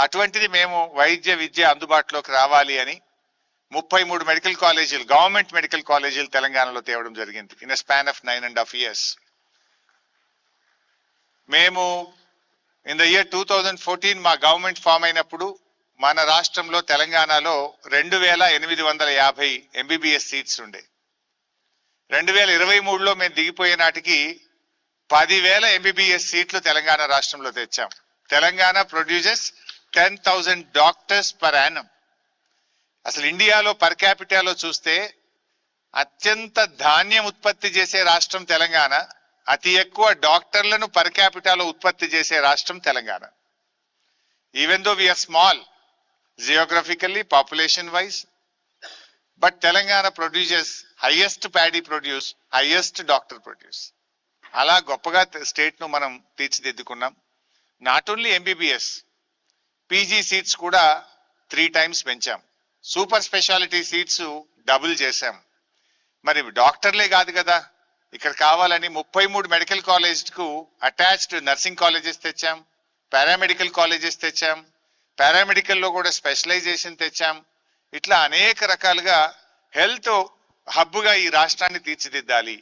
అటువంటిది మేము వైద్య విద్య అందుబాటులోకి రావాలి అని 33 మెడికల్ కాలేజీలు, గవర్నమెంట్ మెడికల్ కాలేజీలు తెలంగాణలో తేవడం జరిగింది ఇన్ స్పాన్ ఆఫ్ 9.5 years. మేము ఇన్ ద ఇయర్ 2014 మా గవర్నమెంట్ ఫామ్ అయినప్పుడు మన రాష్ట్రంలో తెలంగాణలో 2850 ఎంబీబీఎస్ సీట్స్ ఉండే. 2023లో మేము దిగిపోయే నాటికి 10,000 ఎంబీబీఎస్ సీట్లు తెలంగాణ రాష్ట్రంలో తెచ్చాం. Telangana produces 10,000 doctors per annum. అసలు ఇండియాలో పర్ క్యాపిటాలో చూస్తే అత్యంత ధాన్యం ఉత్పత్తి చేసే రాష్ట్రం తెలంగాణ, అతి ఎక్కువ డాక్టర్లను పర్ క్యాపిటాలో ఉత్పత్తి చేసే రాష్ట్రం Telangana. Even though we are small geographically, population wise, but Telangana produces highest paddy produce, highest doctor produce. అలా గొప్పగా స్టేట్ ను మనం తీర్చిదిద్దుకున్నాం. Not only MBBS, PG seats కూడా 3 times పెంచాం. సూపర్ స్పెషాలిటీ సీట్స్ డబుల్ చేశాం. మరి డాక్టర్లే కాదు కదా, ఇక్కడ కావాలని 33 మెడికల్ కాలేజ్కు అటాచ్డ్ నర్సింగ్ కాలేజెస్ తెచ్చాం, పారామెడికల్ కాలేజెస్ తెచ్చాం, పారామెడికల్లో కూడా స్పెషలైజేషన్ తెచ్చాం. ఇట్లా అనేక రకాలుగా హెల్త్ హబ్గా ఈ రాష్ట్రాన్ని తీర్చిదిద్దాలి.